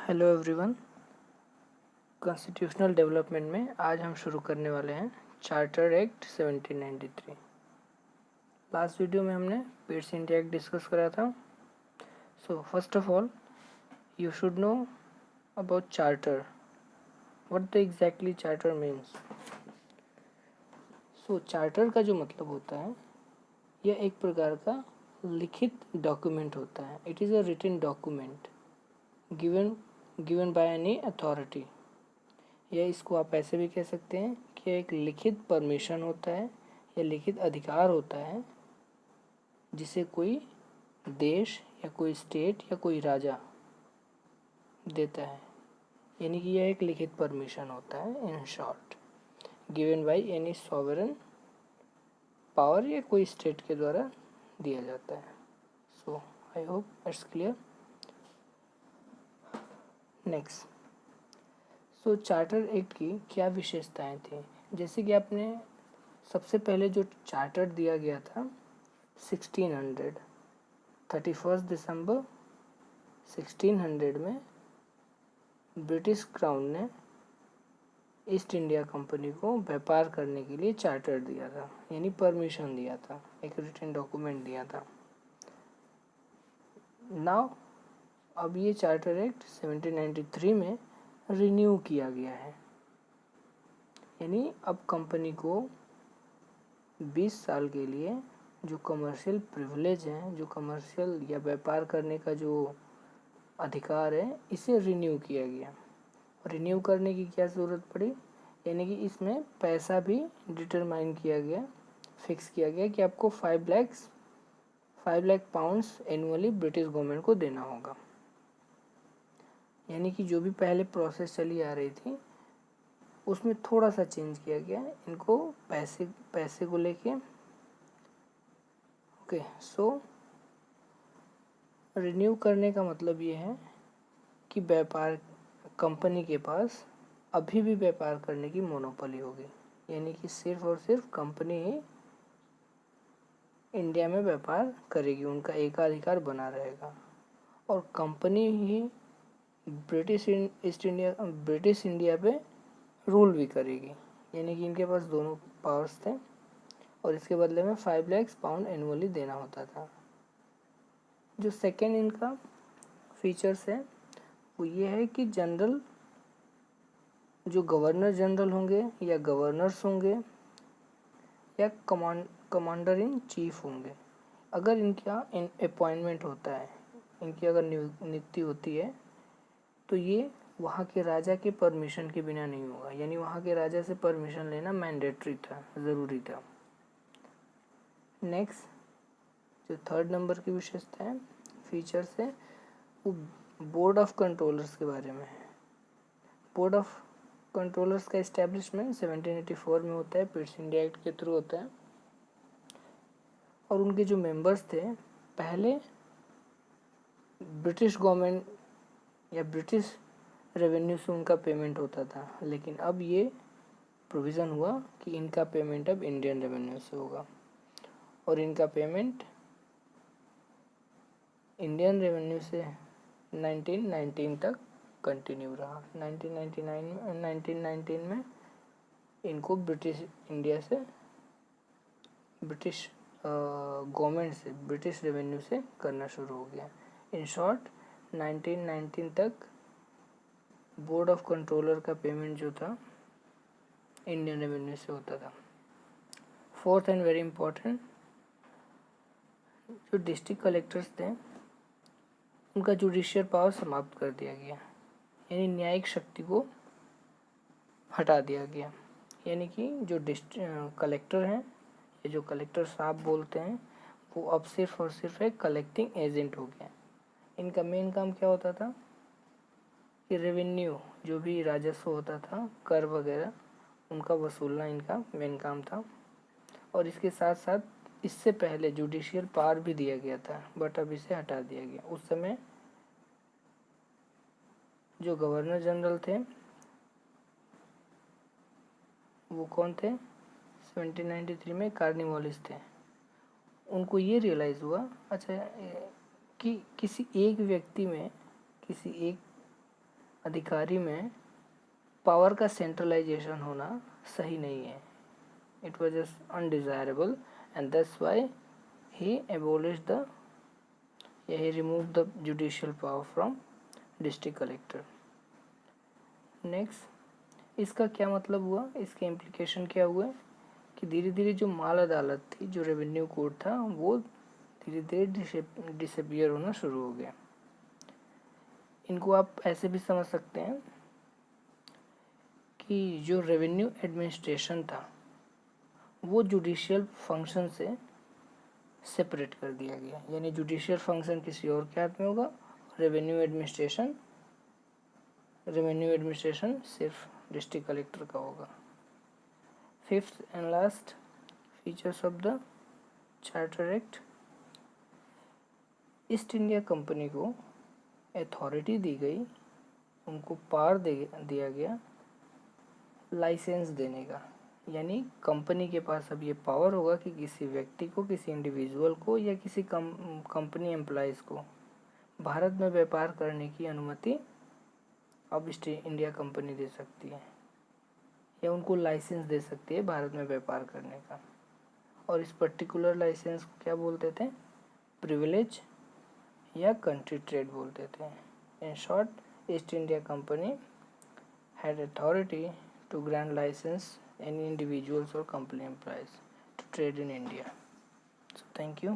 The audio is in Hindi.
Hello everyone. कॉन्स्टिट्यूशनल डेवलपमेंट में आज हम शुरू करने वाले हैं चार्टर एक्ट 1793। लास्ट वीडियो में हमने पिट्स इंडिया एक्ट डिस्कस करा था। So first of all you should know about charter, what the exactly charter means. So charter का जो मतलब होता है, यह एक प्रकार का लिखित डॉक्यूमेंट होता है। It is a written document given by any authority, या इसको आप ऐसे भी कह सकते हैं कि एक लिखित परमिशन होता है या लिखित अधिकार होता है जिसे कोई देश या कोई स्टेट या कोई राजा देता है। यानी कि यह एक लिखित परमिशन होता है, in short given by any sovereign power, या कोई स्टेट के द्वारा दिया जाता है। So I hope it's clear. Next, so charter act की क्या विशेषताएं थी। जैसे कि आपने सबसे पहले जो चार्टर दिया गया था 1600 31 दिसंबर 1600 में ब्रिटिश क्राउन ने ईस्ट इंडिया कंपनी को व्यापार करने के लिए चार्टर दिया था, यानी परमिशन दिया था, एक रिटन डॉक्यूमेंट दिया था। नाउ अब ये चार्टर एक्ट 1793 में रिन्यू किया गया है, यानी अब कंपनी को 20 साल के लिए जो कमर्शियल प्रिविलेज हैं, जो कमर्शियल या व्यापार करने का जो अधिकार है, इसे रिन्यू किया गया। रिन्यू करने की क्या ज़रूरत पड़ी, यानी कि इसमें पैसा भी डिटरमाइन किया गया, फिक्स किया गया कि आपको 5 lakh pounds annually British government को देना होगा। यानी कि जो भी पहले प्रोसेस चली आ रही थी उसमें थोड़ा सा चेंज किया गया इनको पैसे को लेके। ओके, सो रिन्यू करने का मतलब ये है कि व्यापार कंपनी के पास अभी भी व्यापार करने की मोनोपोली होगी, यानी कि सिर्फ और सिर्फ कंपनी ही इंडिया में व्यापार करेगी, उनका एकाधिकार बना रहेगा। और कंपनी ही ब्रिटिश इंडिया पे रूल भी करेगी, यानी कि इनके पास दोनों पावर्स थे। और इसके बदले में 5 लाख पाउंड एनुअली देना होता था। जो सेकेंड इनका फीचर्स है वो ये है कि जनरल जो गवर्नर जनरल होंगे या गवर्नर्स होंगे या कमांडर इन चीफ होंगे, अगर इनका अपॉइंटमेंट होता है, इनकी अगर नियुक्ति होती है, तो ये वहाँ के राजा के परमिशन के बिना नहीं होगा, यानी वहाँ के राजा से परमिशन लेना मैंडेटरी था, ज़रूरी था। नेक्स्ट, जो थर्ड नंबर की विशेषता है, फीचर्स है, वो बोर्ड ऑफ कंट्रोलर्स के बारे में है। बोर्ड ऑफ कंट्रोलर्स का इस्टेब्लिशमेंट 1784 में होता है, पिट्स इंडिया एक्ट के थ्रू होता है। और उनके जो मेंबर्स थे, पहले ब्रिटिश गवर्नमेंट या ब्रिटिश रेवेन्यू से उनका पेमेंट होता था, लेकिन अब ये प्रोविज़न हुआ कि इनका पेमेंट अब इंडियन रेवेन्यू से होगा। और इनका पेमेंट इंडियन रेवेन्यू से 1919 तक कंटिन्यू रहा। 1919 में इनको ब्रिटिश इंडिया से ब्रिटिश गवर्नमेंट से ब्रिटिश रेवेन्यू से करना शुरू हो गया। इन शॉर्ट 1919 तक बोर्ड ऑफ कंट्रोलर का पेमेंट जो था इंडियन रेवेन्यू से होता था। फोर्थ एंड वेरी इंपॉर्टेंट, जो डिस्ट्रिक्ट कलेक्टर्स थे उनका जुडिशियल पावर समाप्त कर दिया गया, यानी न्यायिक शक्ति को हटा दिया गया। यानी कि जो कलेक्टर हैं, ये जो कलेक्टर साहब बोलते हैं, वो अब सिर्फ और सिर्फ एक कलेक्टिंग एजेंट हो गया। इनका मेन काम क्या होता था कि रेवेन्यू, जो भी राजस्व होता था, कर वगैरह, उनका वसूलना इनका मेन काम था। और इसके साथ साथ इससे पहले जुडिशियल पावर भी दिया गया था, बट अब इसे हटा दिया गया। उस समय जो गवर्नर जनरल थे वो कौन थे, 1793 में कार्निवालिस थे। उनको ये रियलाइज़ हुआ अच्छा कि किसी एक व्यक्ति में, किसी एक अधिकारी में पावर का सेंट्रलाइजेशन होना सही नहीं है. It was just undesirable and that's why he abolished the he removed the judicial power from district collector. Next, इसका क्या मतलब हुआ, इसके इम्प्लीकेशन क्या हुए कि धीरे धीरे जो माल अदालत थी, जो रेवेन्यू कोर्ट था, वो धीरे धीरे डिसअपियर होना शुरू हो गया. इनको आप ऐसे भी समझ सकते हैं कि जो रेवेन्यू एडमिनिस्ट्रेशन था वो जुडिशियल फंक्शन से सेपरेट कर दिया गया. यानी जुडिशियल फंक्शन किसी और के हाथ में होगा, रेवेन्यू एडमिनिस्ट्रेशन सिर्फ डिस्ट्रिक्ट कलेक्टर का होगा. Fifth and last features of the charter act. East India company को अथॉरिटी दी गई, उनको पावर दिया गया लाइसेंस देने का. यानी कंपनी के पास अब ये पावर होगा कि किसी व्यक्ति को, किसी इंडिविजुअल को या किसी कंपनी एम्प्लॉयज़ को भारत में व्यापार करने की अनुमति अब ईस्ट इंडिया कंपनी दे सकती है, या उनको लाइसेंस दे सकती है भारत में व्यापार करने का. और इस पर्टिकुलर लाइसेंस को क्या बोलते थे, प्रिविलेज या कंट्री ट्रेड बोलते थे. In short, East India Company had authority to grant licence any individuals or company employees to trade in India. So thank you.